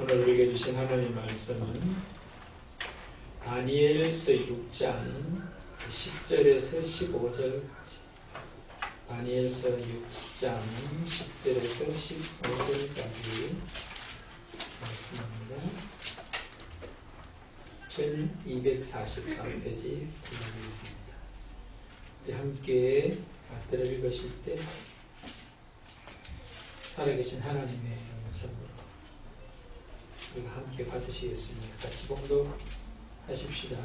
오늘 우리에게 주신 하나님의 말씀은 다니엘서 6장 10절에서 15절까지, 다니엘서 6장 10절에서 15절까지 말씀입니다. 1243페이지 구독하겠습니다. 우리 함께 받들어 읽으실 때 살아계신 하나님의 선물 우리가 함께 받으시겠습니다. 같이 봉독하십시다.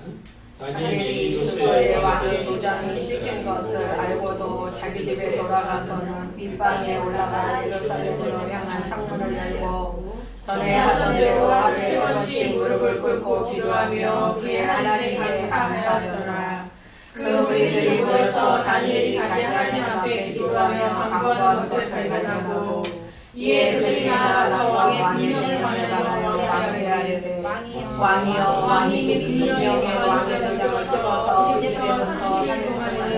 다니엘이 조스의 왕의 도장이 찍힌 것을 알고도 자기 집에 돌아가서는 윗방에 올라가 예루살렘으로 향한 창문을 열고 전에 하던 대로 하루에 3번씩 무릎을 꿇고 기도하며 그의 하나님께 감사하더라. 그 무리들이 모여서 다니엘이 자기 하나님 앞에 기도하며 간구하는 것을 발견하고 이에 그들이 나아가서 왕의 금령을 환영하며 왕에게 아뢰되 왕이여, 왕이 금령에 왕을 지켜서 이제부터 7년 동안에는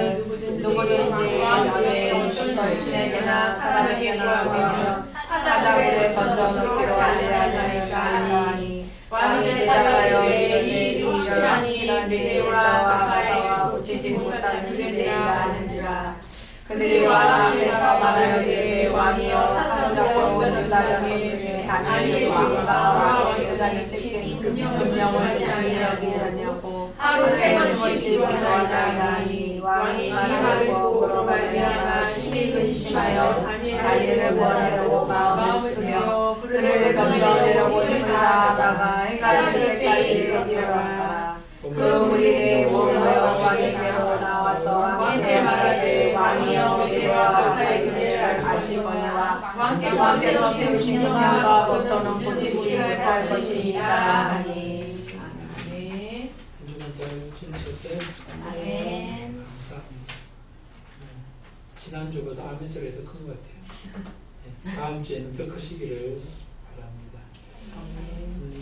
누구든지 야외에 오신 당신에게나 사람에게나 보면 사자를 던져놓기로 하지 아니하니까 하니 왕이 대답하여 이 확실하니 메대와 사사에 붙이지 못하는 메대라 하는지라. 그들이 왕 앞에서 말하기를 왕이여 사전적으로 유다령에 다니엘이 왕과 왕의 도장이 찍힌 금령을 지키지 아니하고 하루 3번씩 기도하다 하니 왕이 이 말을 보고 말미암아 심히 근심하여 다니엘을 구원하려고 마음을 쓰며 그를 던져내려고 힘을 다하다가 해가 질 때까지 이르렀더라. 그 무리의 모든 왕에게로 나와서 왕께 말하되 왕이여 메대와 사사의 금을 아시거니와 왕께서 세우신 명령과 법도는 고치지 못할 것이니라 하니. 아멘. 한주간 잘 지내셨어요? 아멘. 감사합니다. 지난주보다 아멘 소리가 더 큰 것 같아요. 다음 주에는 더 크시기를 바랍니다.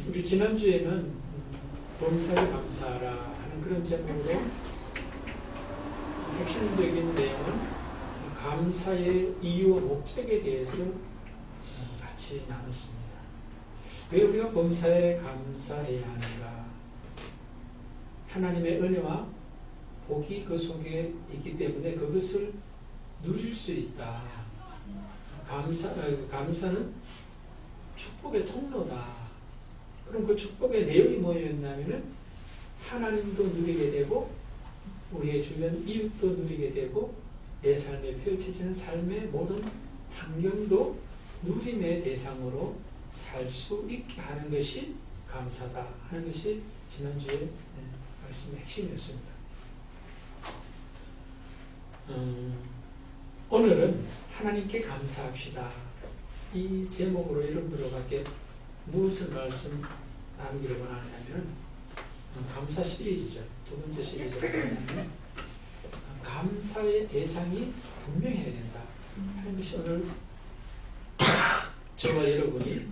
우리 지난주에는 범사에 감사하라 하는 그런 제목으로 핵심적인 내용은 감사의 이유와 목적에 대해서 같이 나눴습니다. 왜 우리가 범사에 감사해야 하는가? 하나님의 은혜와 복이 그 속에 있기 때문에 그것을 누릴 수 있다. 감사는 축복의 통로다. 그럼 그 축복의 내용이 뭐였냐면은 하나님도 누리게 되고 우리의 주변 이웃도 누리게 되고 내 삶에 펼쳐지는 삶의 모든 환경도 누림의 대상으로 살 수 있게 하는 것이 감사다 하는 것이 지난주에 말씀의 핵심이었습니다. 오늘은 하나님께 감사합시다. 이 제목으로 여러분들에게 무엇을 말씀 나누기를 원하냐면 감사 시리즈죠. 두 번째 시리즈가 뭐냐면 감사의 대상이 분명해야 된다 하는 것이 오늘 저와 여러분이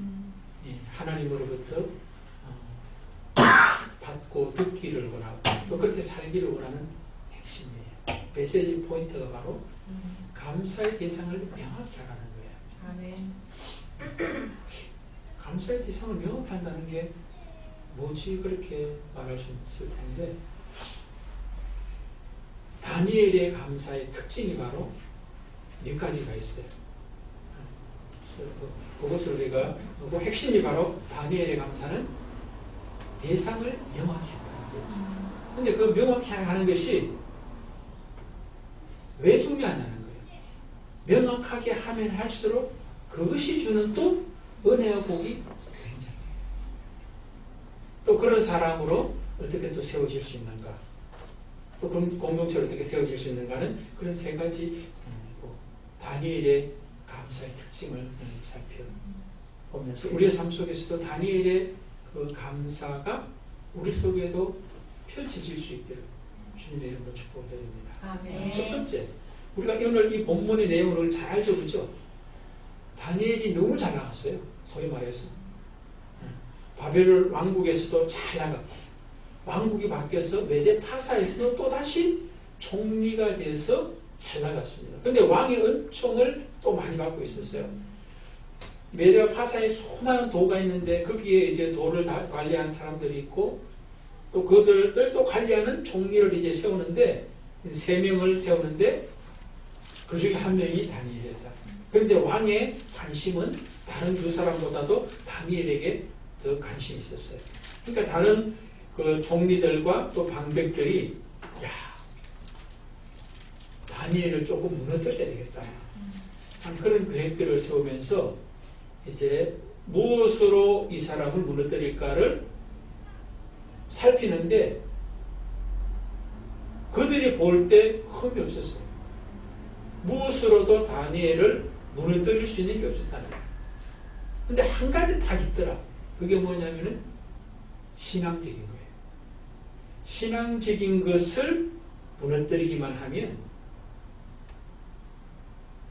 하나님으로부터 받고 듣기를 원하고 또 그렇게 살기를 원하는 핵심이에요. 메시지 포인트가 바로 감사의 대상을 명확히 하라는 거예요. 아멘. 감사의 대상을 명확한다는 게 뭐지 그렇게 말할 수 있을 텐데 다니엘의 감사의 특징이 바로 몇 가지가 있어요. 그래서 그것을 우리가 그 핵심이 바로 다니엘의 감사는 대상을 명확히 한다는 게 있어요. 그런데 그 명확히 하는 것이 왜 중요하냐는 거예요. 명확하게 하면 할수록 그것이 주는 또 은혜와 복이 굉장해요. 또 그런 사람으로 어떻게 또 세워질 수 있는가, 또 그런 공동체를 어떻게 세워질 수 있는가는 그런 세 가지 다니엘의 감사의 특징을 살펴보면서 우리의 삶 속에서도 다니엘의 그 감사가 우리 속에도 펼쳐질 수 있기를 주님의 이름으로 축복드립니다. 아멘. 첫 번째, 우리가 오늘 이 본문의 내용을 잘 알죠, 그죠? 다니엘이 너무 잘 나갔어요. 소위 말해서 바벨론 왕국에서도 잘 나갔고 왕국이 바뀌어서 메데 파사에서도 또다시 총리가 돼서 잘 나갔습니다. 그런데 왕의 은총을 또 많이 받고 있었어요. 메디아 파사에 수많은 도가 있는데 거기에 이제 도를 다 관리하는 사람들이 있고 또 그들을 또 관리하는 총리를 이제 세우는데 3명을 세우는데 그 중에 한 명이 다니엘이었다. 그런데 왕의 관심은 다른 두 사람보다도 다니엘에게 더 관심이 있었어요. 그러니까 다른 그 총리들과 또 방백들이 야, 다니엘을 조금 무너뜨려야 되겠다. 그런 계획들을 세우면서 이제 무엇으로 이 사람을 무너뜨릴까를 살피는데 그들이 볼 때 흠이 없었어요. 무엇으로도 다니엘을 무너뜨릴 수 있는 게 없었다는 거예요. 근데 한 가지 딱 있더라. 그게 뭐냐면은 신앙적인 거예요. 신앙적인 것을 무너뜨리기만 하면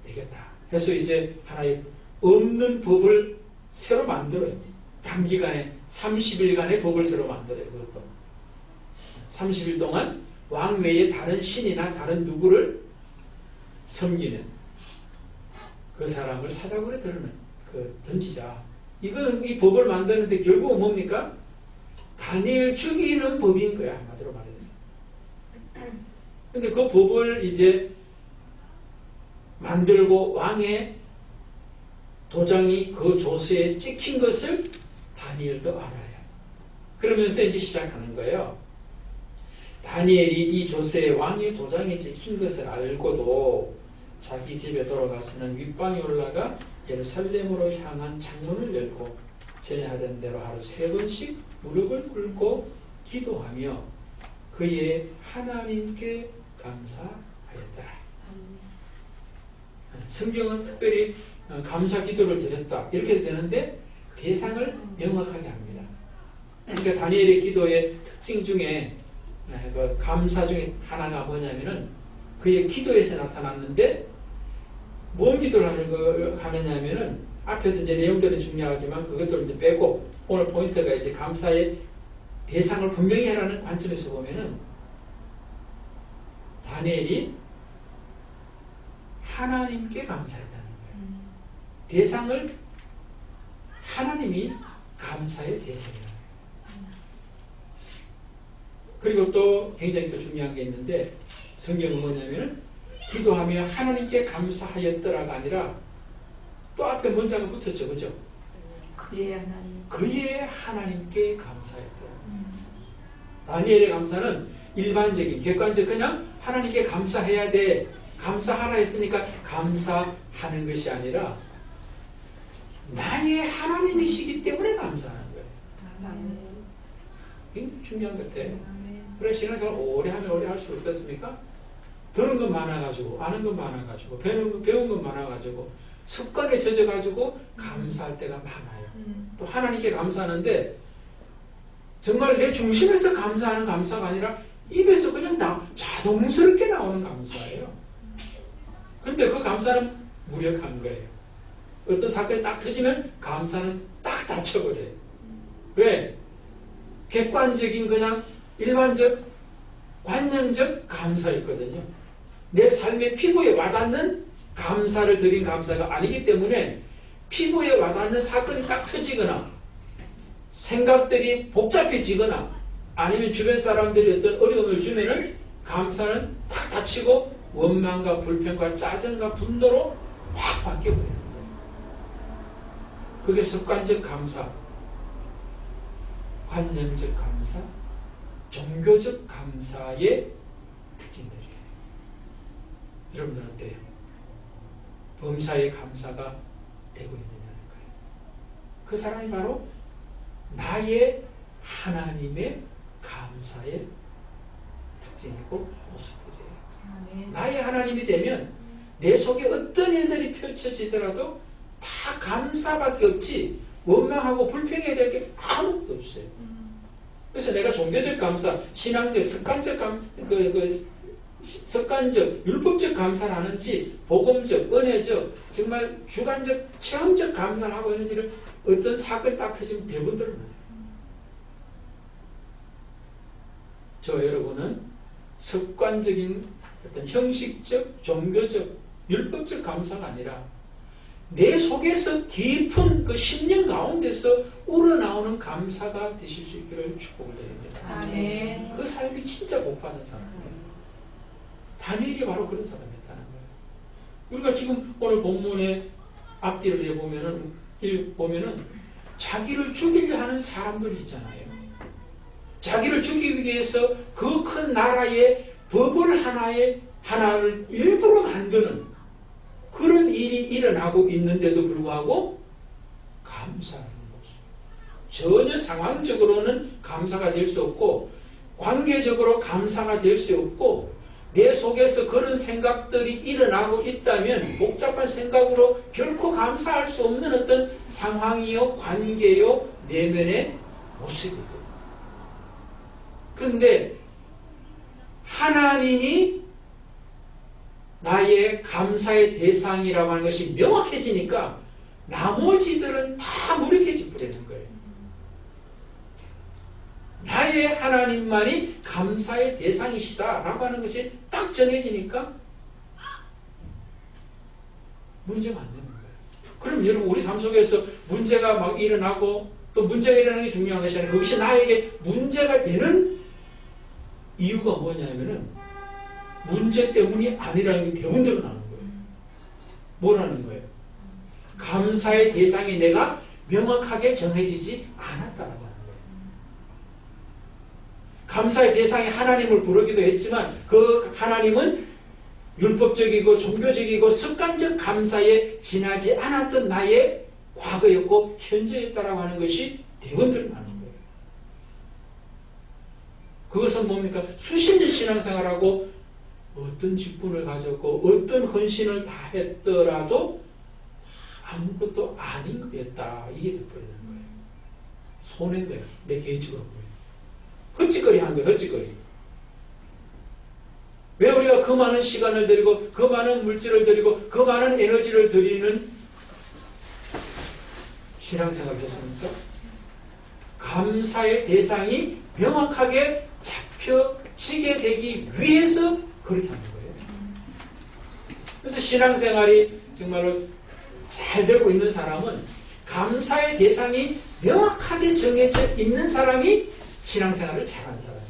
되겠다. 그래서 이제 하나의 없는 법을 새로 만들어요. 단기간에 30일간의 법을 새로 만들어요. 그것도 30일 동안 왕 외에 다른 신이나 다른 누구를 섬기는 그 사람을 사자굴에 던지자. 이 법을 만드는데 결국은 뭡니까? 다니엘 죽이는 법인 거야. 한마디로 말해서. 근데 그 법을 이제 만들고 왕의 도장이 그 조서에 찍힌 것을 다니엘도 알아요. 그러면서 이제 시작하는 거예요. 다니엘이 이 조서에 왕의 도장이 찍힌 것을 알고도 자기 집에 돌아가서는 윗방에 올라가 예루살렘으로 향한 창문을 열고 전에 하던 대로 하루 3번씩 무릎을 꿇고 기도하며 그의 하나님께 감사하였더라. 성경은 특별히 감사 기도를 드렸다 이렇게 되는데 대상을 명확하게 합니다. 그러니까 다니엘의 기도의 특징 중에 그 감사 중에 하나가 뭐냐면은 그의 기도에서 나타났는데 뭔 기도를 하느냐면은 앞에서 이제 내용들이 중요하지만 그것들을 이제 빼고 오늘 포인트가 이제 감사의 대상을 분명히 하라는 관점에서 보면은 다니엘이 하나님께 감사했다는 거예요. 대상을 하나님이 감사의 대상이라는 거예요. 그리고 또 굉장히 또 중요한 게 있는데 성경은 뭐냐면 기도하며 하나님께 감사하였더라가 아니라 또 앞에 문자가 붙었죠. 그죠? 그의 하나님께 감사했더라. 다니엘의 감사는 일반적인 객관적 그냥 하나님께 감사해야 돼. 감사하라 했으니까 감사하는 것이 아니라 나의 하나님이시기 때문에 감사하는 거예요. 굉장히 중요한 것 같아요. 그래 신앙생활 오래 하면 오래 할수록 어떻습니까? 들은 건 많아가지고 아는 건 많아가지고 배운 건 많아가지고 습관에 젖어가지고 감사할 때가 많아요. 또 하나님께 감사하는데 정말 내 중심에서 감사하는 감사가 아니라 입에서 그냥 자동스럽게 나오는 감사예요. 그런데 그 감사는 무력한 거예요. 어떤 사건이 딱 터지면 감사는 딱 닫혀버려요. 왜? 객관적인 그냥 일반적 관념적 감사였거든요. 내 삶의 피부에 와닿는 감사를 드린 감사가 아니기 때문에 피부에 와닿는 사건이 딱 터지거나 생각들이 복잡해지거나 아니면 주변 사람들이 어떤 어려움을 주면은 감사는 딱 닫히고 원망과 불평과 짜증과 분노로 확 바뀌어버리는 거예요. 그게 습관적 감사, 관념적 감사, 종교적 감사의 특징들이에요. 여러분들은 어때요? 범사의 감사가 되고 있느냐는 거예요. 그 사람이 바로 나의 하나님의 감사의 특징이고 모습들이에요. 나의 하나님이 되면 내 속에 어떤 일들이 펼쳐지더라도 다 감사밖에 없지 원망하고 불평해야 될 게 아무것도 없어요. 그래서 내가 종교적 감사, 신앙적, 습관적, 율법적 감사를 하는지 복음적, 은혜적, 정말 주관적, 체험적 감사를 하고 있는지를 어떤 사건이 딱 터지면 대부분 드러나요. 저 여러분은 습관적인 어떤 형식적, 종교적, 율법적 감사가 아니라 내 속에서 깊은 그 심령 가운데서 우러나오는 감사가 되실 수 있기를 축복을 드립니다. 아멘. 그 삶이 진짜 복받은 사람이에요. 다니엘이 바로 그런 사람이었다는 거예요. 우리가 지금 오늘 본문의 앞뒤를 보면은 자기를 죽이려 하는 사람들이 있잖아요. 자기를 죽이기 위해서 그 큰 나라의 법을 하나를 일부러 만드는 그런 일이 일어나고 있는데도 불구하고 감사하는 모습. 전혀 상황적으로는 감사가 될 수 없고 관계적으로 감사가 될 수 없고 내 속에서 그런 생각들이 일어나고 있다면 복잡한 생각으로 결코 감사할 수 없는 어떤 상황이요, 관계요, 내면의 모습이고. 그런데 하나님이 나의 감사의 대상이라고 하는 것이 명확해지니까 나머지들은 다 무력해져 버리는 거예요. 나의 하나님만이 감사의 대상이시다라고 하는 것이 딱 정해지니까 문제가 안 되는 거예요. 그럼 여러분 우리 삶 속에서 문제가 막 일어나고 또 문제가 일어나는 게 중요한 것이 아니라 그것이 나에게 문제가 되는 이유가 뭐냐면은 문제 때문이 아니라는 게 대부분 드러나는 거예요. 뭐라는 거예요? 감사의 대상이 내가 명확하게 정해지지 않았다라고 하는 거예요. 감사의 대상이 하나님을 부르기도 했지만 그 하나님은 율법적이고 종교적이고 습관적 감사에 지나지 않았던 나의 과거였고 현재였다라고 하는 것이 대부분 드러나는 거예요. 그것은 뭡니까? 수십 년 신앙생활하고 어떤 직분을 가졌고 어떤 헌신을 다 했더라도 아무것도 아닌 거였다. 이게 돼버리는 거예요. 손해인 거예요. 내 개인적으로 보여요. 헛짓거리 한 거예요. 헛짓거리. 왜 우리가 그 많은 시간을 들이고 그 많은 물질을 들이고 그 많은 에너지를 들이는 신앙생활을 했습니까? 감사의 대상이 명확하게 잡혀지게 되기 위해서 그렇게 하는 거예요. 그래서 신앙생활이 정말로 잘 되고 있는 사람은 감사의 대상이 명확하게 정해져 있는 사람이 신앙생활을 잘하는 사람이에요.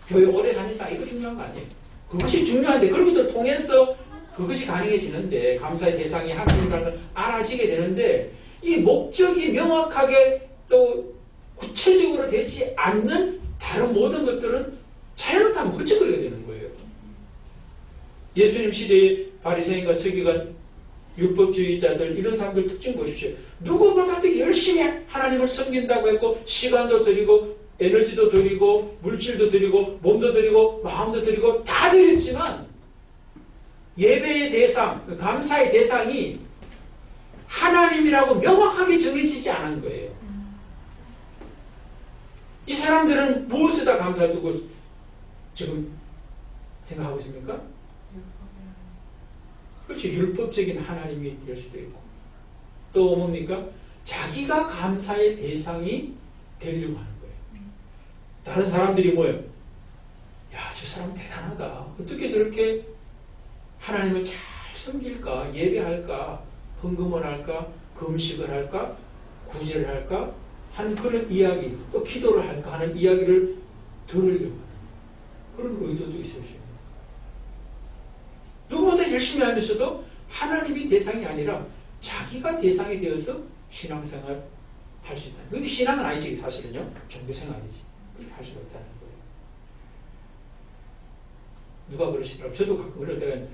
교회 오래 다닌다 이거 중요한 거 아니에요. 그것이 중요한데 그런 것들 통해서 그것이 가능해지는데 감사의 대상이 하나님이라는 걸 알아지게 되는데 이 목적이 명확하게 또 구체적으로 되지 않는 다른 모든 것들은 잘못하면 헛짓거리가 되는 거예요. 예수님 시대의 바리새인과 서기관, 율법주의자들 이런 사람들 특징 보십시오. 누구보다도 열심히 하나님을 섬긴다고 했고 시간도 드리고 에너지도 드리고 물질도 드리고 몸도 드리고 마음도 드리고 다 드렸지만 예배의 대상, 감사의 대상이 하나님이라고 명확하게 정해지지 않은 거예요. 이 사람들은 무엇에다 감사를 두고 지금 생각하고 있습니까? 그렇죠. 율법적인 하나님이 될 수도 있고 또 뭡니까? 자기가 감사의 대상이 되려고 하는 거예요. 다른 사람들이 뭐예요? 야, 저 사람 대단하다. 어떻게 저렇게 하나님을 잘 섬길까? 예배할까? 헌금을 할까? 금식을 할까? 구제를 할까? 하는 그런 이야기, 또 기도를 할까 하는 이야기를 들으려고 하는 그런 의도도 있을 수 있습니다. 누구보다 열심히 하면서도 하나님이 대상이 아니라 자기가 대상이 되어서 신앙생활 할 수 있다. 그런데 신앙은 아니지 사실은요. 종교생활이지. 그렇게 할 수가 있다는 거예요. 누가 그러시더라고요. 저도 가끔 그럴 때가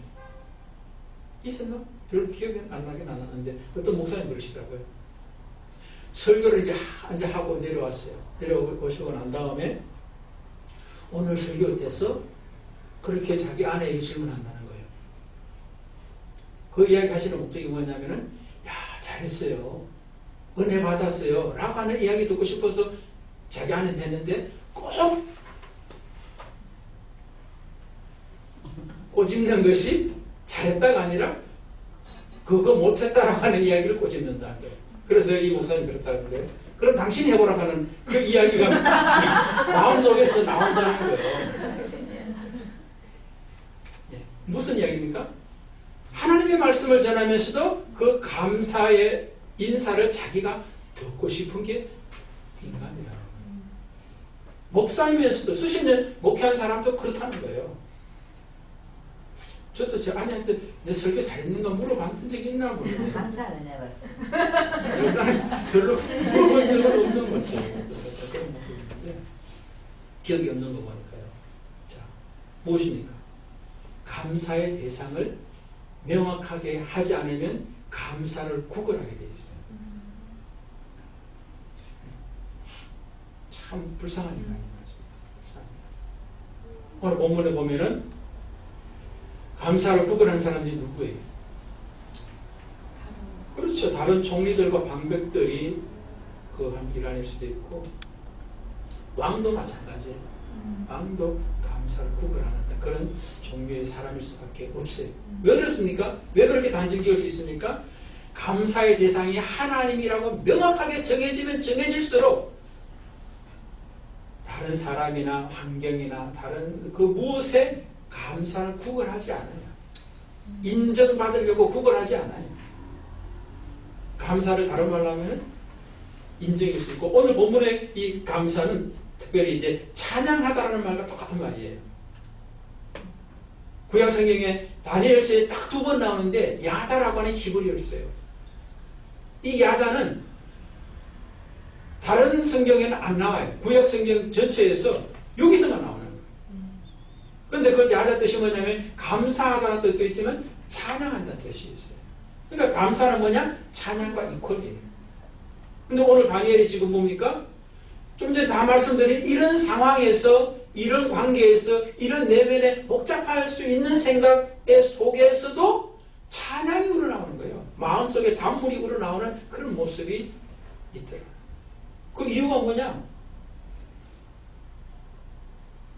있었나? 별 기억이 안 나긴 안 나는데 어떤 목사님 그러시더라고요. 설교를 이제 하고 내려왔어요. 내려오시고 난 다음에 오늘 설교 어땠어? 그렇게 자기 아내에게 질문한다는 거예요. 그 이야기 하시는 목적이 뭐냐면은 야 잘했어요. 은혜 받았어요. 라고 하는 이야기 듣고 싶어서 자기 아내한테 했는데 꼭 꼬집는 것이 잘했다가 아니라 그거 못했다라고 하는 이야기를 꼬집는다는 거예요. 그래서 이 목사님 그렇다는 거예요. 그럼 당신이 해보라 하는 그 이야기가 마음속에서 나온다는 거예요. 네. 무슨 이야기입니까? 하나님의 말씀을 전하면서도 그 감사의 인사를 자기가 듣고 싶은 게 인간이다. 목사이면서도 수십 년 목회한 사람도 그렇다는 거예요. 저도 제 아내한테 내 설교 잘했는가 물어봤던 적이 있나 모르겠어요. 감사는 해봤어. 일단 별로 물어본 적은 없는 것 같아요. 그런 모습인데 기억이 없는 거 보니까요. 자, 무엇입니까? 감사의 대상을 명확하게 하지 않으면 감사를 구걸하게 돼 있어요. 참 불쌍한 인간인 거죠. 오늘 본문에 보면은 감사를 구걸하는 사람들이 누구예요? 그렇죠. 다른 총리들과 방백들이 그 한 일환일 수도 있고 왕도 마찬가지예요. 왕도 감사를 구걸하는 그런 종류의 사람일 수밖에 없어요. 왜 그렇습니까? 왜 그렇게 단정 지을 수 있습니까? 감사의 대상이 하나님이라고 명확하게 정해지면 정해질수록 다른 사람이나 환경이나 다른 그 무엇에 감사를 구걸하지 않아요. 인정받으려고 구걸하지 않아요. 감사를 다른 말로 하면 인정일 수 있고, 오늘 본문의 이 감사는 특별히 이제 찬양하다라는 말과 똑같은 말이에요. 구약 성경에 다니엘서에 딱 2번 나오는데 야다라고 하는 히브리어였어요. 이 야다는 다른 성경에는 안 나와요. 구약 성경 전체에서 여기서만 나오는 거예요. 그런데 그 야다 뜻이 뭐냐면 감사하다는 뜻도 있지만 찬양한다는 뜻이 있어요. 그러니까 감사는 뭐냐? 찬양과 이퀄이에요. 근데 오늘 다니엘이 지금 뭡니까? 좀 전에 다 말씀드린 이런 상황에서, 이런 관계에서, 이런 내면에 복잡할 수 있는 생각의 속에서도 찬양이 우러나오는 거예요. 마음속에 단물이 우러나오는 그런 모습이 있더라고요. 그 이유가 뭐냐?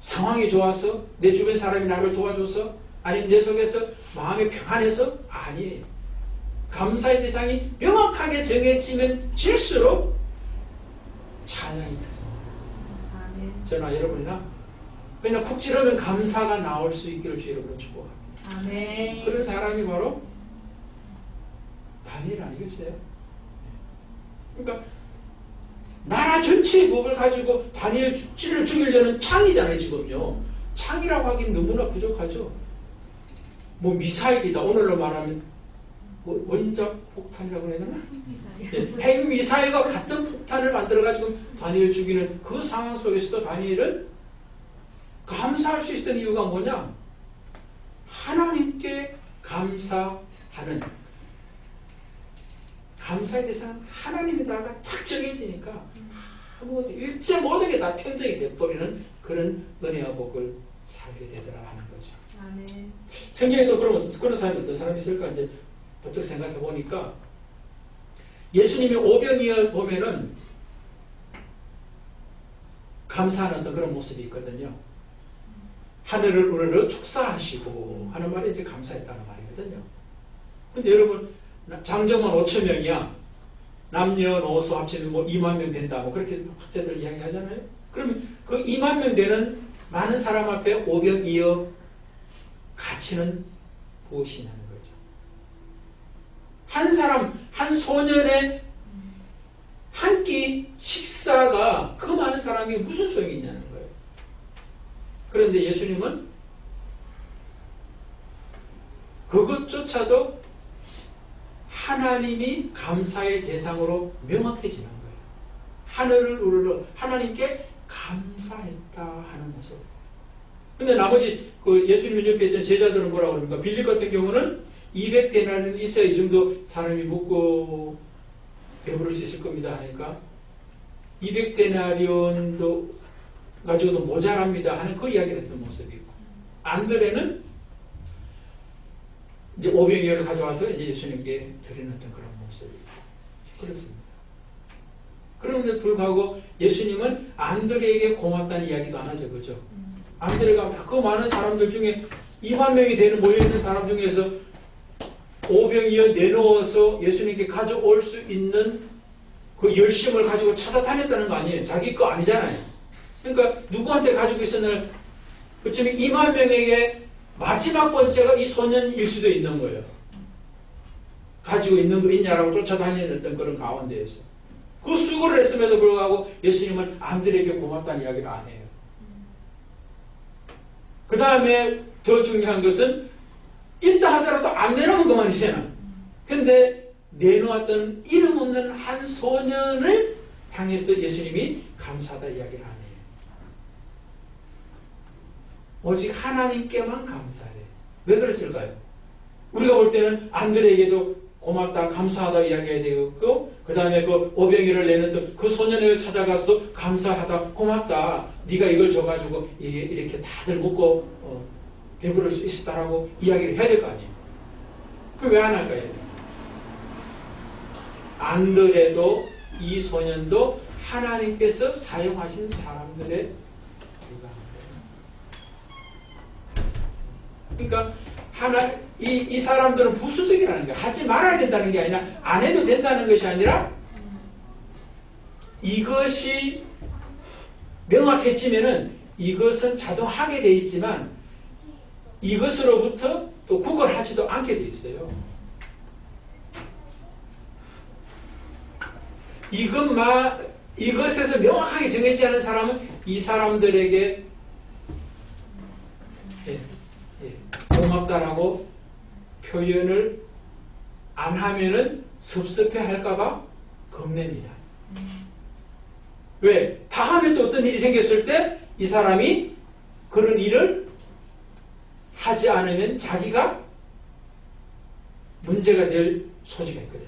상황이 좋아서, 내 주변 사람이 나를 도와줘서, 아니 내 속에서 마음이 평안해서? 아니에요. 감사의 대상이 명확하게 정해지면 질수록 찬양이 들어요. 저나 여러분이나 그냥 쿡 찌르면 감사가 나올 수 있기를 주 여러분을 축복합니다. 아멘. 그런 사람이 바로 다니엘 아니겠어요? 그러니까 나라 전체의 법을 가지고 다니엘을 죽이려는 창이잖아요. 지금요. 창이라고 하긴 너무나 부족하죠. 뭐 미사일이다. 오늘로 말하면 원자 폭탄이라고 해야 되나? 핵미사일과 같은 폭탄을 만들어가지고 다니엘 죽이는 그 상황 속에서도 다니엘은 감사할 수 있었던 이유가 뭐냐? 하나님께 감사하는, 감사의 대상 하나님에다가 딱 정해지니까 일체 모든 게 다 평정이 돼버리는 그런 은혜와 복을 살게 되더라 하는 거죠. 아멘. 성경에도 그런 사람이 어떤 사람이 있을까 이제 어떻게 생각해 보니까 예수님이 오병이어 보면은 감사하는 어떤 그런 모습이 있거든요. 하늘을 우러러 축사하시고 하는 말이 이제 감사했다는 말이거든요. 근데 여러분 장정만 5천 명이야. 남녀노소 합치면 뭐 2만 명 된다. 뭐 그렇게 학자들 이야기 하잖아요. 그러면 그 2만 명 되는 많은 사람 앞에 오병이어 가치는 무엇이냐는 거죠. 한 사람, 한 소년의 한 끼 식사가 그 많은 사람이 무슨 소용이 있냐는 거예요. 그런데 예수님은 그것조차도 하나님이 감사의 대상으로 명확해지는 거예요. 하늘을 우러러 하나님께 감사했다 하는 모습. 근데 나머지 그 예수님 옆에 있던 제자들은 뭐라고 그럽니까? 빌립 같은 경우는 200데나리온 있어야 이 정도 사람이 먹고 배부를 수 있을 겁니다 하니까 200데나리온도 가지고도 모자랍니다 하는 그 이야기를 했던 모습이 있고, 안드레는 이제 오병이어를 가져와서 이제 예수님께 드리는 어떤 그런 모습이 있고 그렇습니다. 그런데 불구하고 예수님은 안드레에게 고맙다는 이야기도 안 하죠. 그죠? 안드레가 그 많은 사람들 중에 2만 명이 되는 모여있는 사람 중에서 오병이어 내놓아서 예수님께 가져올 수 있는 그 열심을 가지고 찾아다녔다는 거 아니에요. 자기 거 아니잖아요. 그러니까 누구한테 가지고 있었는 그쯤에 2만 명에게 마지막 번째가 이 소년일 수도 있는 거예요. 가지고 있는 거 있냐라고 쫓아다니는 그런 가운데에서 그 수고를 했음에도 불구하고 예수님은 남들에게 고맙다는 이야기를 안 해요. 그 다음에 더 중요한 것은 있다 하더라도 안 내놓으면 그만이잖아. 근데 내놓았던 이름 없는 한 소년을 향해서 예수님이 감사하다 이야기를 하네요. 오직 하나님께만 감사해. 왜 그랬을까요? 우리가 볼 때는 안드레에게도 고맙다, 감사하다 이야기해야 되겠고, 그 다음에 그 오병이를 내놓던 그 소년을 찾아가서도 감사하다, 고맙다. 네가 이걸 줘가지고 이렇게 다들 먹고 배부를 수 있었다라고 이야기를 해야 될 거 아니에요. 그럼 왜 안 할까요? 안드레도 이 소년도 하나님께서 사용하신 사람들의 그러니까 이 사람들은 부수적이라는 거야. 하지 말아야 된다는 게 아니라 안 해도 된다는 것이 아니라 이것이 명확해지면은 이것은 자동 하게 돼 있지만 이것으로부터 또 구걸하지도 않게 돼 있어요. 이것에서 명확하게 정해지지 않은 사람은 이 사람들에게 고맙다라고 표현을 안 하면은 섭섭해 할까봐 겁냅니다. 왜? 다음에 또 어떤 일이 생겼을 때 이 사람이 그런 일을 하지 않으면 자기가 문제가 될 소지가 있거든.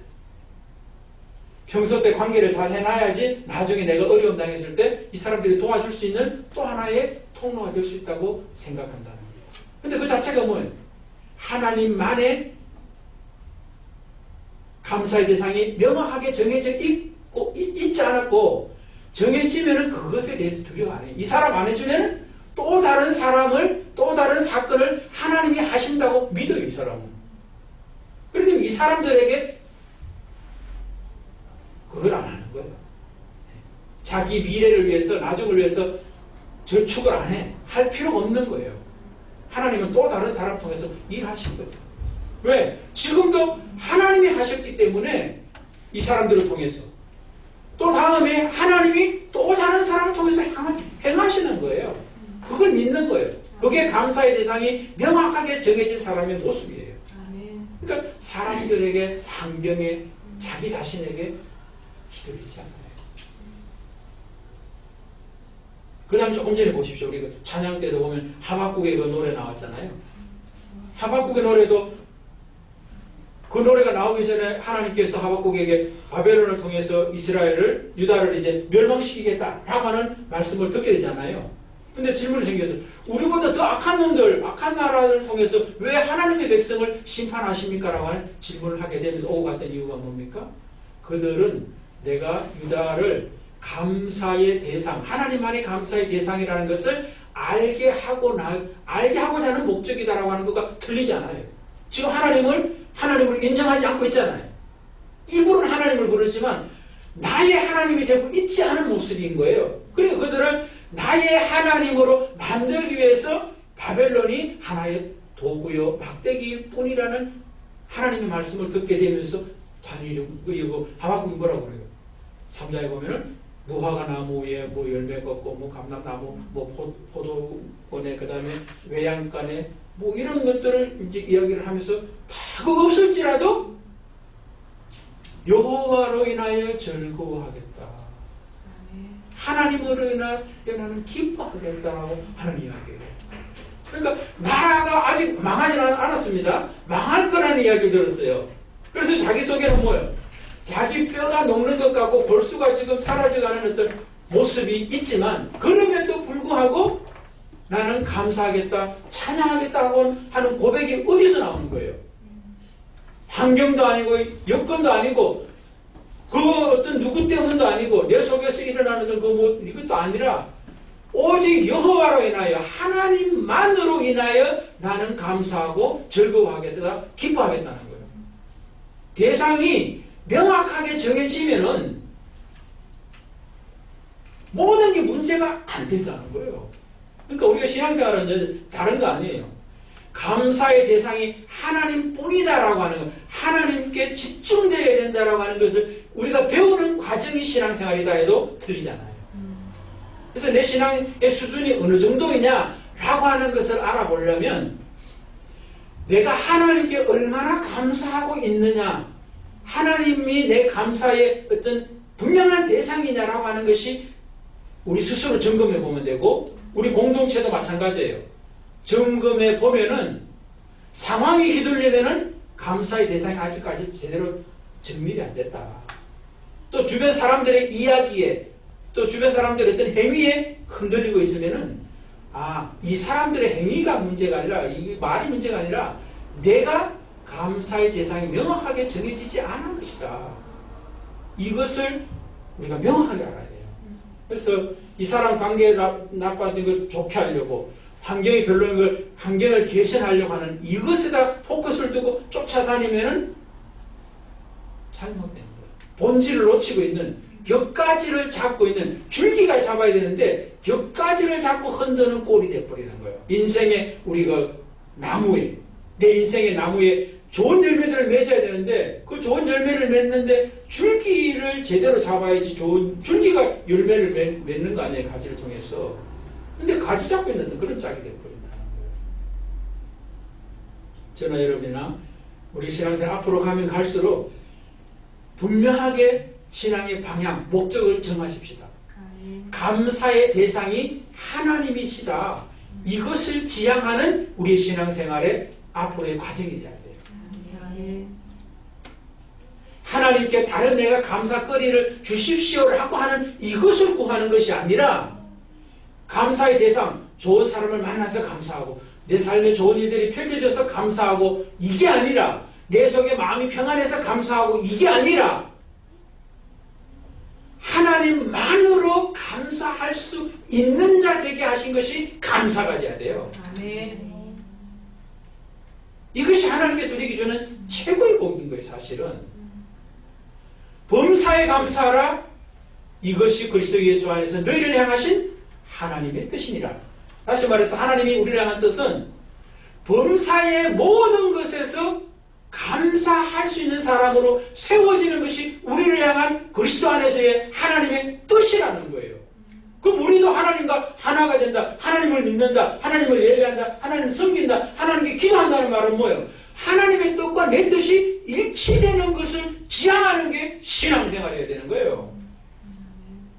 평소 때 관계를 잘 해놔야지 나중에 내가 어려움 당했을 때 이 사람들이 도와줄 수 있는 또 하나의 통로가 될 수 있다고 생각한다는 거예요. 근데 그 자체가 뭐예요? 하나님만의 감사의 대상이 명확하게 정해져 있지 않았고 정해지면은 그것에 대해서 두려워 안 해요. 이 사람 안 해주면은 또 다른 사람을 또 다른 사건을 하나님이 하신다고 믿어요. 이 사람은. 그런데 이 사람들에게 그걸 안 하는 거예요. 자기 미래를 위해서 나중을 위해서 저축을 안 해. 할 필요가 없는 거예요. 하나님은 또 다른 사람 통해서 일하신 거죠. 왜? 지금도 하나님이 하셨기 때문에 이 사람들을 통해서 또 다음에 하나님이 또 다른 사람을 통해서 행하시는 거예요. 그걸 믿는 거예요. 그게 감사의 대상이 명확하게 정해진 사람의 모습이에요. 그러니까 사람들에게, 환경에, 자기 자신에게 휘둘리지 않아요. 그 다음 조금 전에 보십시오. 우리 그 찬양 때도 보면 하박국의 그 노래 나왔잖아요. 하박국의 노래도 그 노래가 나오기 전에 하나님께서 하박국에게 바벨론을 통해서 이스라엘을, 유다를 이제 멸망시키겠다라고 하는 말씀을 듣게 되잖아요. 근데 질문이 생겨서 우리보다 더 악한 놈들, 악한 나라를 통해서 왜 하나님의 백성을 심판하십니까? 라고 하는 질문을 하게 되면서 오고 갔던 이유가 뭡니까? 그들은 내가 유다를 감사의 대상, 하나님만의 감사의 대상이라는 것을 알게 하고자 하는 목적이다라고 하는 것과 틀리지 않아요. 지금 하나님을 인정하지 않고 있잖아요. 입으로는 하나님을 부르지만 나의 하나님이 되고 있지 않은 모습인 거예요. 그리고 그들을 나의 하나님으로 만들기 위해서 바벨론이 하나의 도구요 막대기일 뿐이라는 하나님의 말씀을 듣게 되면서 하박국이 뭐라고 그래요? 3장에 보면은 무화과 나무 위에 뭐 열매 걷고 뭐 감람나무 뭐 포도원에 그 다음에 외양간에 뭐 이런 것들을 이제 이야기를 하면서 다 그거 없을지라도 여호와로 인하여 즐거워하겠다. 하나님으로 인하여 나는 기뻐하겠다라고 하는 이야기예요. 그러니까 나라가 아직 망하지 않았습니다. 망할 거라는 이야기를 들었어요. 그래서 자기 속에는 뭐예요? 자기 뼈가 녹는 것 같고 골수가 지금 사라져가는 어떤 모습이 있지만 그럼에도 불구하고 나는 감사하겠다, 찬양하겠다 하는 고백이 어디서 나오는 거예요? 환경도 아니고 여건도 아니고 그 어떤 누구 때문도 아니고 내 속에서 일어나는 이것도 아니라 오직 여호와로 인하여 하나님만으로 인하여 나는 감사하고 즐거워하겠다, 기뻐하겠다는 거예요. 대상이 명확하게 정해지면은 모든 게 문제가 안 된다는 거예요. 그러니까 우리가 신앙생활은 다른 거 아니에요. 감사의 대상이 하나님뿐이다라고 하는 거. 하나님께 집중되어야 된다라고 하는 것을 우리가 배우는 과정이 신앙생활이다 해도 틀리잖아요. 그래서 내 신앙의 수준이 어느 정도이냐라고 하는 것을 알아보려면 내가 하나님께 얼마나 감사하고 있느냐, 하나님이 내 감사의 어떤 분명한 대상이냐라고 하는 것이 우리 스스로 점검해 보면 되고, 우리 공동체도 마찬가지예요. 점검해 보면은 상황이 휘둘리면은 감사의 대상이 아직까지 제대로 정립이 안 됐다. 또 주변 사람들의 이야기에, 또 주변 사람들의 어떤 행위에 흔들리고 있으면은 이 사람들의 행위가 문제가 아니라, 이 말이 문제가 아니라 내가 감사의 대상이 명확하게 정해지지 않은 것이다. 이것을 우리가 명확하게 알아야 돼요. 그래서 이 사람 관계가 나빠진 걸 좋게 하려고, 환경이 별로인 걸, 환경을 개선하려고 하는 이것에다 포커스를 두고 쫓아다니면은 잘못된 거예요. 본질을 놓치고 있는, 격가지를 잡고 있는, 줄기가 잡아야 되는데 격가지를 잡고 흔드는 꼴이 돼버리는 거예요. 인생의 우리가 나무에, 내 인생의 나무에 좋은 열매들을 맺어야 되는데 그 좋은 열매를 맺는데 줄기를 제대로 잡아야지 좋은 줄기가 열매를 맺는 거 아니에요, 가지를 통해서. 근데 가지 잡고 있는 그런 짝이 돼버린다는 거예요. 저나 여러분이나 우리 신앙생활 앞으로 가면 갈수록 분명하게 신앙의 방향, 목적을 정하십시다. 감사의 대상이 하나님이시다. 이것을 지향하는 우리의 신앙생활의 앞으로의 과정이 돼야 돼요. 하나님께 다른 내가 감사거리를 주십시오라고 하는 이것을 구하는 것이 아니라, 감사의 대상, 좋은 사람을 만나서 감사하고 내 삶에 좋은 일들이 펼쳐져서 감사하고, 이게 아니라 내 속에 마음이 평안해서 감사하고, 이게 아니라 하나님만으로 감사할 수 있는 자 되게 하신 것이 감사가 돼야 돼요. 아멘. 이것이 하나님께서 우리에게 주는 최고의 복인 거예요. 사실은 범사에 감사하라, 이것이 그리스도 예수 안에서 너희를 향하신 하나님의 뜻이니라. 다시 말해서 하나님이 우리를 향한 뜻은 범사의 모든 것에서 감사할 수 있는 사람으로 세워지는 것이 우리를 향한 그리스도 안에서의 하나님의 뜻이라는 거예요. 그럼 우리도 하나님과 하나가 된다, 하나님을 믿는다, 하나님을 예배한다, 하나님을 섬긴다, 하나님께 기도한다는 말은 뭐예요? 하나님의 뜻과 내 뜻이 일치되는 것을 지향하는 게 신앙생활이어야 되는 거예요.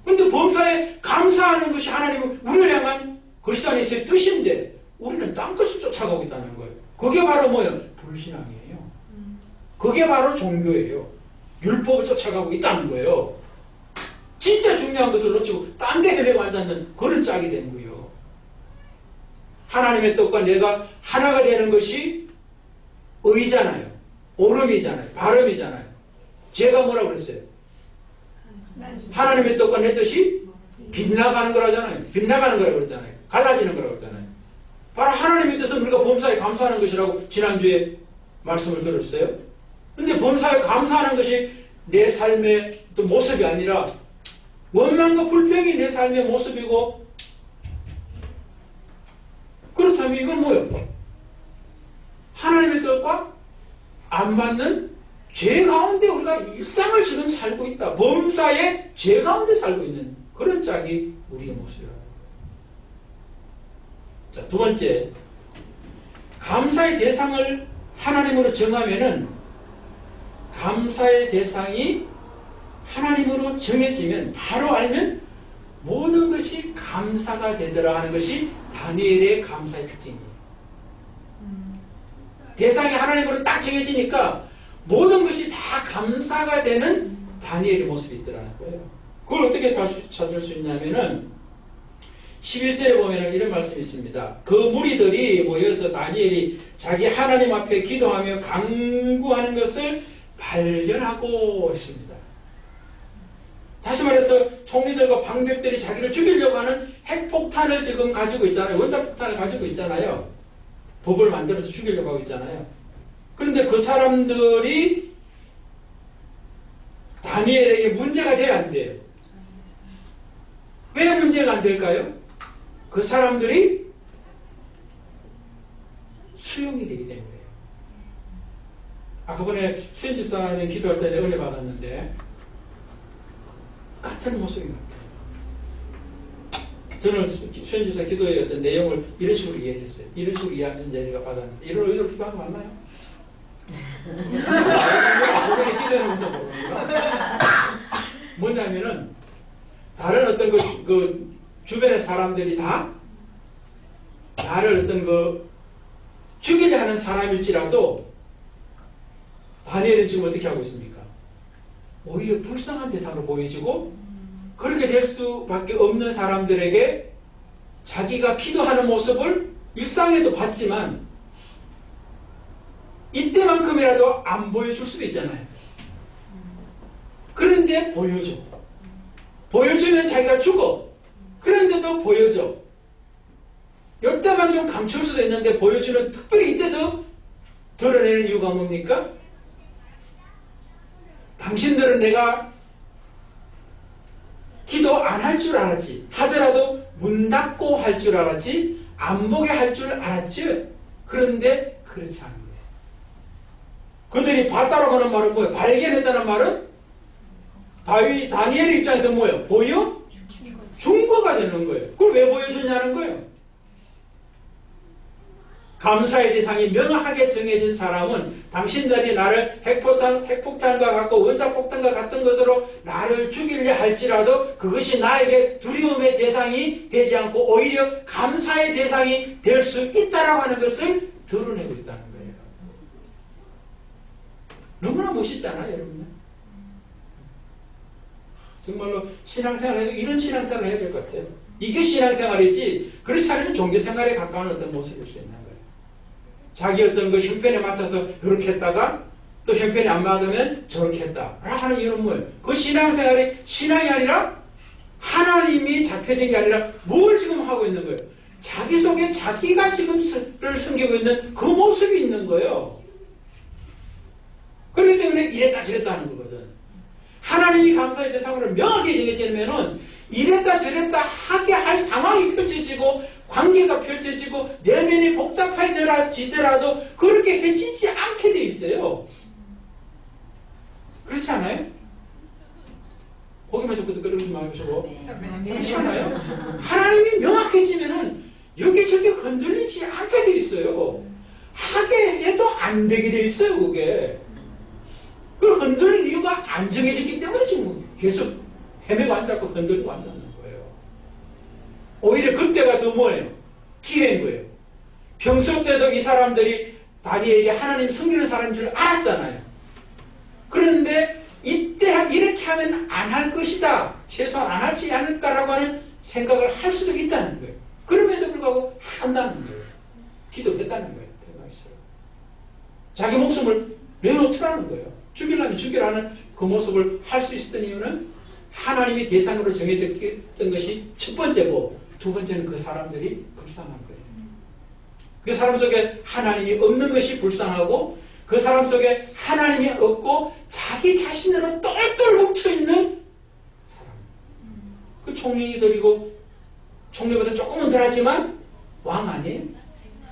그런데 범사에 감사하는 것이 하나님은 우리를 향한 그리스도 안에서의 뜻인데 우리는 딴 것을 쫓아가고 있다는 거예요. 그게 바로 뭐예요? 불신앙이에요. 그게 바로 종교예요. 율법을 쫓아가고 있다는 거예요. 진짜 중요한 것을 놓치고 딴 데 헤매고 앉았는 그런 짝이 된 거예요. 하나님의 뜻과 내가 하나가 되는 것이 의잖아요. 옳음이잖아요. 발음이잖아요. 제가 뭐라고 그랬어요? 하나님의 뜻과 내 뜻이 빗나가는 거라잖아요. 빗나가는 거라고 그랬잖아요. 갈라지는 거라고 그랬잖아요. 바로 하나님의 뜻은 우리가 범사에 감사하는 것이라고 지난주에 말씀을 들었어요. 근데 범사에 감사하는 것이 내 삶의 어떤 모습이 아니라 원망과 불평이 내 삶의 모습이고, 그렇다면 이건 뭐예요? 하나님의 뜻과 안 맞는 죄 가운데 우리가 일상을 지금 살고 있다. 범사에 죄 가운데 살고 있는 그런 짝이 우리의 모습이라는 거예요. 자, 두 번째, 감사의 대상을 하나님으로 정하면은, 감사의 대상이 하나님으로 정해지면 바로 알면 모든 것이 감사가 되더라 하는 것이 다니엘의 감사의 특징이에요. 대상이 하나님으로 딱 정해지니까 모든 것이 다 감사가 되는 다니엘의 모습이 있더라는 거예요. 그걸 어떻게 찾을 수 있냐면은 11절에 보면 이런 말씀이 있습니다. 그 무리들이 모여서 다니엘이 자기 하나님 앞에 기도하며 간구하는 것을 발견하고 있습니다. 다시 말해서 총리들과 방백들이 자기를 죽이려고 하는 핵폭탄을 지금 가지고 있잖아요. 원자폭탄을 가지고 있잖아요. 법을 만들어서 죽이려고 하고 있잖아요. 그런데 그 사람들이 다니엘에게 문제가 돼야 안 돼요. 왜 문제가 안 될까요? 그 사람들이 수용이 되기 때문에. 아까 전에 수현 집사님 기도할 때 은혜 받았는데 같은 모습인 것 같아요. 저는 수현 집사 기도의 어떤 내용을 이런 식으로 이해했어요. 이런 식으로 이해하면서 이제 제가 받았는데 이런 의도로 기도한 거 맞나요? 저번에 기도하는 것도 모르는구나. 뭐냐면은 다른 어떤 그 주변의 사람들이 다 나를 어떤 죽이려 하는 사람일지라도 다니엘은 지금 어떻게 하고 있습니까? 오히려 불쌍한 대상으로 보여지고 그렇게 될 수밖에 없는 사람들에게 자기가 기도하는 모습을 일상에도 봤지만 이때만큼이라도 안 보여줄 수도 있잖아요. 그런데 보여줘. 보여주면 자기가 죽어. 그런데도 보여줘. 이때만 좀 감출 수도 있는데 보여주는, 특별히 이때도 드러내는 이유가 뭡니까? 당신들은 내가 기도 안 할 줄 알았지. 하더라도 문 닫고 할 줄 알았지. 안 보게 할 줄 알았지. 그런데 그렇지 않은 거예요. 그들이 봤다라고 하는 말은 뭐예요? 발견했다는 말은 다니엘 입장에서 뭐예요? 보여? 중거가 되는 거예요. 그걸 왜 보여주냐는 거예요. 감사의 대상이 명확하게 정해진 사람은 당신들이 나를 핵폭탄과 같고 원자폭탄과 같은 것으로 나를 죽이려 할지라도 그것이 나에게 두려움의 대상이 되지 않고 오히려 감사의 대상이 될 수 있다라고 하는 것을 드러내고 있다는 거예요. 너무나 멋있잖아요, 여러분. 정말로 신앙생활에도 이런 신앙생활을 해야 될 것 같아요. 이게 신앙생활이지 그렇지 않으면 종교생활에 가까운 어떤 모습일 수 있는 거예요. 자기 어떤 그 형편에 맞춰서 이렇게 했다가 또 형편이 안 맞으면 저렇게 했다 하는 이유는 뭐예요? 그 신앙생활이 신앙이 아니라 하나님이 잡혀진 게 아니라 뭘 지금 하고 있는 거예요? 자기 속에 자기가 지금 를 숨기고 있는 그 모습이 있는 거예요. 그렇기 때문에 이랬다 저랬다 하는 거거든. 하나님이 감사의 대상으로 명확히 정해지면은 이랬다 저랬다 하게 할 상황이 펼쳐지고 관계가 펼쳐지고 내면이 복잡해지더라도 그렇게 해지지 않게 돼 있어요. 그렇지 않아요? 고기만 좀 끄덕끄덕지 마시고. 그렇지 않아요? 하나님이 명확해지면은 여기저기 흔들리지 않게 돼 있어요. 하게 해도 안 되게 돼 있어요, 그게. 그 흔들린 이유가 안 정해지기 때문에 지금 계속 헤매고 앉았고 흔들리고 앉았는 거예요. 오히려 그때가 더 뭐예요? 기회인 거예요. 평소 때도 이 사람들이 다니엘이 하나님 섬기는 사람인 줄 알았잖아요. 그런데 이때 이렇게 하면 안 할 것이다. 최소한 안 할지 않을까라고 하는 생각을 할 수도 있다는 거예요. 그럼에도 불구하고 한다는 거예요. 기도했다는 거예요. 자기 목숨을 내놓더라는 거예요. 죽이려면 죽이라는 그 모습을 할 수 있었던 이유는 하나님이 대상으로 정해졌던 것이 첫 번째고 두 번째는 그 사람들이 불쌍한 거예요. 그 사람 속에 하나님이 없는 것이 불쌍하고 그 사람 속에 하나님이 없고 자기 자신으로 똘똘 뭉쳐있는 사람. 그 총리들이고 총리보다 조금은 덜하지만 왕 아니에요?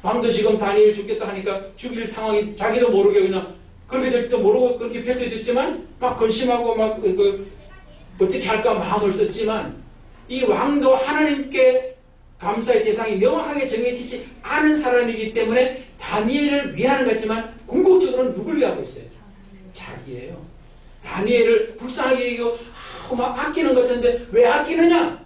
왕도 지금 다니엘 죽겠다 하니까 죽일 상황이 자기도 모르게 그냥 그렇게 될지도 모르고 그렇게 펼쳐졌지만 막 근심하고 막 어떻게 할까 마음을 썼지만 이 왕도 하나님께 감사의 대상이 명확하게 정해지지 않은 사람이기 때문에 다니엘을 위하는 것 같지만 궁극적으로는 누굴 위하고 있어요? 자기예요. 다니엘을 불쌍하게 여기고 막 아끼는 것 같은데 왜 아끼느냐?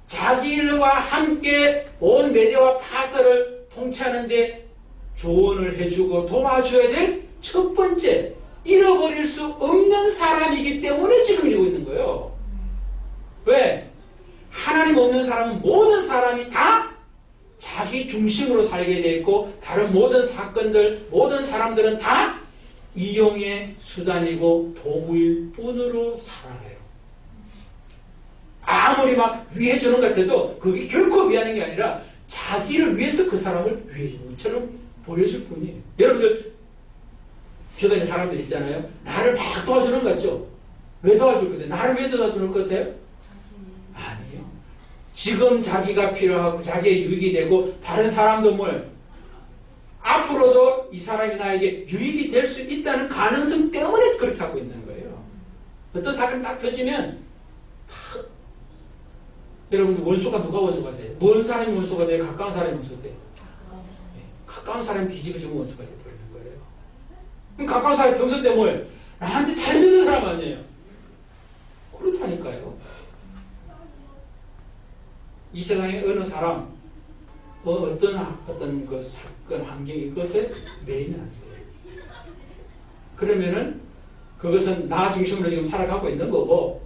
자기와 함께 온 메대와 파서를 통치하는데 조언을 해주고 도와줘야 될 첫 번째, 잃어버릴 수 없는 사람이기 때문에 지금 이러고 있는 거예요. 왜? 하나님 없는 사람은 모든 사람이 다 자기 중심으로 살게 되어 있고 다른 모든 사건들, 모든 사람들은 다 이용의 수단이고 도구일 뿐으로 살아가요. 아무리 막 위해주는 것 같아도 그게 결코 위하는 게 아니라 자기를 위해서 그 사람을 위해주는 것처럼 보여줄 뿐이에요. 여러분들 주변에 사람들 있잖아요. 나를 막 도와주는 것 같죠? 왜 도와줄 것 같아요? 나를 위해서 도와주는 것 같아요? 아니에요. 지금 자기가 필요하고 자기의 유익이 되고 다른 사람도 뭐예요? 앞으로도 이 사람이 나에게 유익이 될 수 있다는 가능성 때문에 그렇게 하고 있는 거예요. 어떤 사건이 딱 터지면 여러분 원수가 누가 원수가 돼요? 먼 사람이 원수가 돼요? 가까운 사람이 원수가 돼요? 가까운 사람이 뒤집어지면 원수가 돼버리는 거예요. 그럼 가까운 사람이 평소 때 뭐예요? 나한테 잘해주는 사람 아니에요? 그렇다니까요. 이 세상에 어느 사람 어떤 그 사건 환경 이것에 매이면 안 돼요. 그러면은 그것은 나 중심으로 지금 살아가고 있는 거고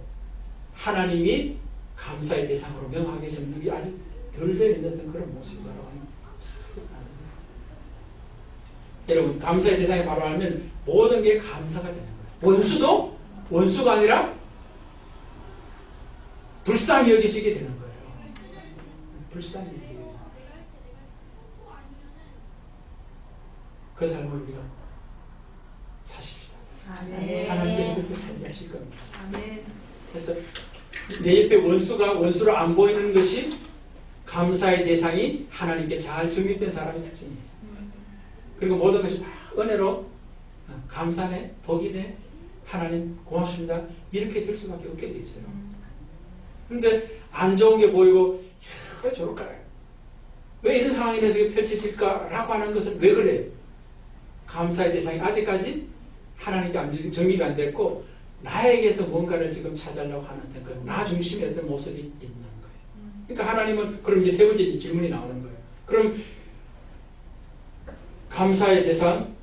하나님이 감사의 대상으로 명하게 정립이 게 아직 덜 되어 있는 어떤 그런 모습이라고 하는 거예요. 여러분 감사의 대상에 바로 알면 모든 게 감사가 되는 거예요. 원수도 원수가 아니라 불쌍히 여겨지게 되는 거예요. 불쌍히 여기게 되는 거예요. 그 삶을 우리가 사십시다. 아멘. 하나님께서 그렇게 살게 하실 겁니다. 아멘. 그래서 내 옆에 원수로 안 보이는 것이 감사의 대상이 하나님께 잘 정립된 사람의 특징이에요. 그리고 모든 것이 다 은혜로 감사네, 복이네, 하나님 고맙습니다. 이렇게 될 수밖에 없게 돼 있어요. 근데 안 좋은 게 보이고 왜 저럴까? 왜 이런 상황이 펼쳐질까라고 하는 것은 왜 그래요? 감사의 대상이 아직까지 하나님께 정립이 안 됐고 나에게서 뭔가를 지금 찾으려고 하는 그 나 중심의 어떤 모습이 있는 거예요. 그러니까 하나님은 그럼 이제 세 번째 질문이 나오는 거예요. 그럼 감사의 대상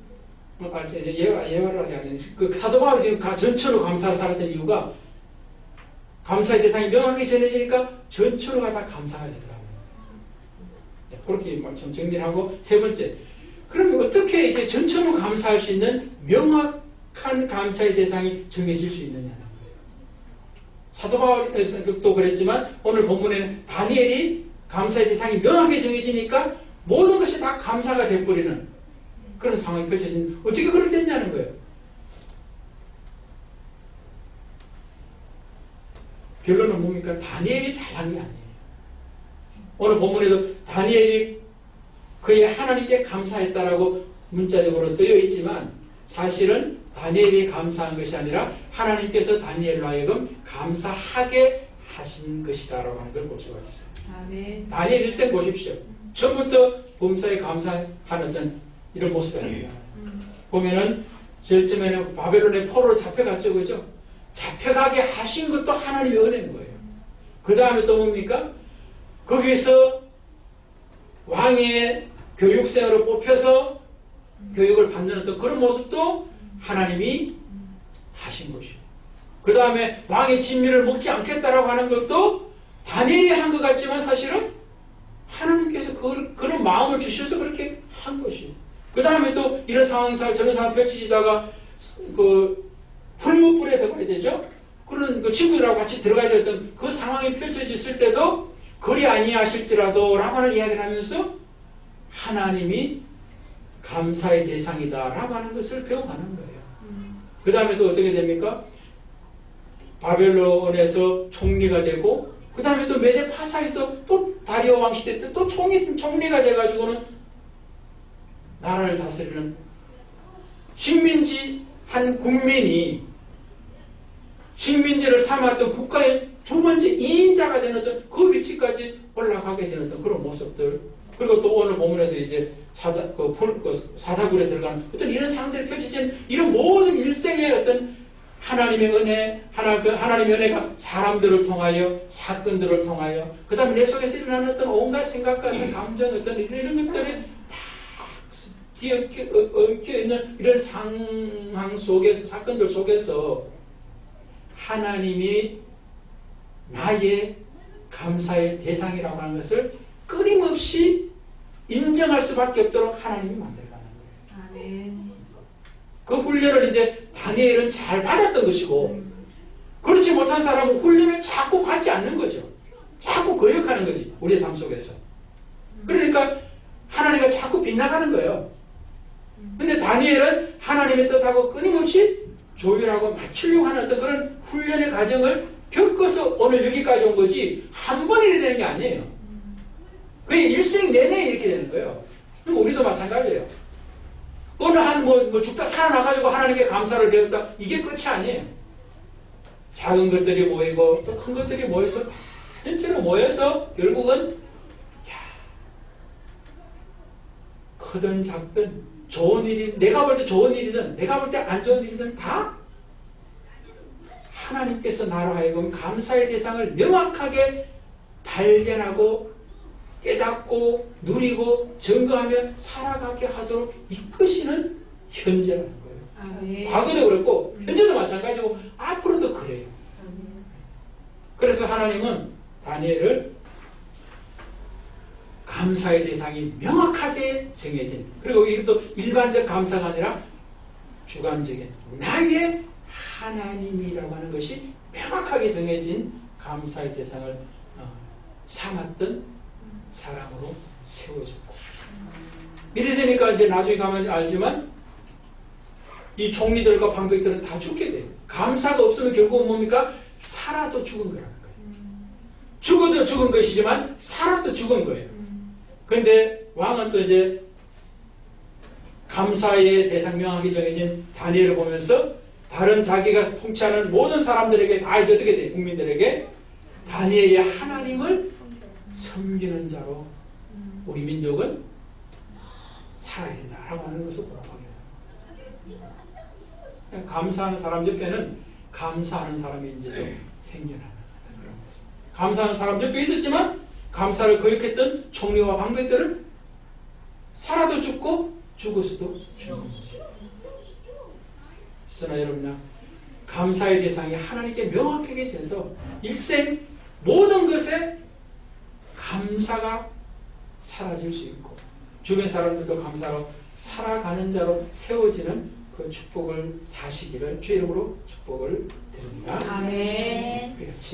예화를 하지 않는 그 사도 바울이 지금 전처로 감사를 살았던 이유가 감사의 대상이 명확히 전해지니까 전처로가 다 감사가 되더라고요. 그렇게 좀 정리를 하고 세 번째 그러면 어떻게 이제 전처로 감사할 수 있는 명확한 감사의 대상이 정해질 수 있느냐는 거예요. 사도 바울도 그랬지만 오늘 본문에는 다니엘이 감사의 대상이 명확하게 정해지니까 모든 것이 다 감사가 되어버리는 그런 상황이 펼쳐진 어떻게 그렇게 됐냐는 거예요. 결론은 뭡니까? 다니엘이 잘한 게 아니에요. 오늘 본문에도 다니엘이 그의 하나님께 감사했다라고 문자적으로 쓰여 있지만 사실은 다니엘이 감사한 것이 아니라 하나님께서 다니엘로 하여금 감사하게 하신 것이다라고 하는 걸 볼 수가 있어요. 아멘. 다니엘 일생 보십시오. 처음부터 범사에 감사한 어떤 이런 모습이 아닙니다. 보면은 절쯤에는 바벨론의 포로로 잡혀갔죠. 그죠? 잡혀가게 하신 것도 하나님의 은혜인 거예요. 그 다음에 또 뭡니까? 거기서 왕의 교육생으로 뽑혀서 교육을 받는 어떤 그런 모습도 하나님이 하신 것이고 그 다음에 왕의 진미를 먹지 않겠다라고 하는 것도 다니엘이 한 것 같지만 사실은 하나님께서 그런 마음을 주셔서 그렇게 한 것이에요. 그 다음에 또 이런 상황, 저런 상황 펼치시다가 풀무불에 들어가야 되죠. 그런 그 친구들하고 같이 들어가야 되던 그 상황이 펼쳐졌을 때도 그리 아니하실지라도 라고 하는 이야기를 하면서 하나님이 감사의 대상이다 라고 하는 것을 배워가는 거예요. 그 다음에 또 어떻게 됩니까? 바벨론에서 총리가 되고 그 다음에 또 메데 파사에서 또 다리오 왕 시대 때 또 총리가 돼가지고는 나라를 다스리는 식민지 한 국민이 식민지를 삼았던 국가의 두 번째 2인자가 되는 어떤 그 위치까지 올라가게 되는 어떤 그런 모습들 그리고 또 오늘 본문에서 이제 사자굴에 들어가는 어떤 이런 상황들이 펼쳐진 이런 모든 일생의 어떤 하나님의 은혜, 하나님의 은혜가 사람들을 통하여 사건들을 통하여 그 다음에 내 속에서 일어나는 어떤 온갖 생각과 어떤 감정 어떤 이런 것들이 막 얽혀있는 이런 상황 속에서 사건들 속에서 하나님이 나의 감사의 대상이라고 하는 것을 끊임없이 인정할 수밖에 없도록 하나님이 만들어가는 거예요. 아멘. 그 훈련을 이제 다니엘은 잘 받았던 것이고 그렇지 못한 사람은 훈련을 자꾸 받지 않는 거죠. 자꾸 거역하는 거지 우리의 삶 속에서. 그러니까 하나님과 자꾸 빗나가는 거예요. 근데 다니엘은 하나님의 뜻하고 끊임없이 조율하고 맞추려고 하는 어떤 그런 훈련의 과정을 겪어서 오늘 여기까지 온 거지 한 번에 이렇게 되는 게 아니에요. 그게 일생 내내 이렇게 되는 거예요. 그럼 우리도 마찬가지예요. 어느 한 뭐 죽다 살아나가지고 하나님께 감사를 배웠다. 이게 끝이 아니에요. 작은 것들이 모이고 또 큰 것들이 모여서 전체로 모여서 결국은 크든 작든 좋은 일이 내가 볼 때 좋은 일이든 내가 볼 때 안 좋은 일이든 다 하나님께서 나로 하여금 감사의 대상을 명확하게 발견하고 깨닫고 누리고 증거하며 살아가게 하도록 이끄시는 현재라는 거예요. 과거도 그랬고 현재도 마찬가지고 앞으로도 그래요. 그래서 하나님은 다니엘을 감사의 대상이 명확하게 정해진, 그리고 이것도 일반적 감사가 아니라 주관적인 나의 하나님이라고 하는 것이 명확하게 정해진 감사의 대상을 삼았던 사람으로 세워졌고, 이래 되니까 이제 나중에 가면 알지만 이 총리들과 방백들은 다 죽게 돼요. 감사가 없으면 결국은 뭡니까? 살아도 죽은 거라는 거예요. 죽어도 죽은 것이지만 살아도 죽은 거예요. 그런데 왕은 또 이제 감사의 대상 명하게 정해진 다니엘을 보면서 다른 자기가 통치하는 모든 사람들에게 다 이제 어떻게 돼? 국민들에게 다니엘의 하나님을 섬기는 자로 우리 민족은 살아야 된다라고 하는 것을 보라고 해요. 감사하는 사람 옆에는 감사하는 사람이 이제 생겨나는 그런 모습. 감사하는 사람 옆에 있었지만 감사를 거역했던 총리와 방백들은 살아도 죽고 죽어서도 죽는 모습. 그러나 여러분아, 감사의 대상이 하나님께 명확하게 돼서 일생 모든 것에 감사가 사라질 수 있고 주변 사람들도 감사로 살아가는 자로 세워지는 그 축복을 사시기를 주의 이름으로 축복을 드립니다. 아멘.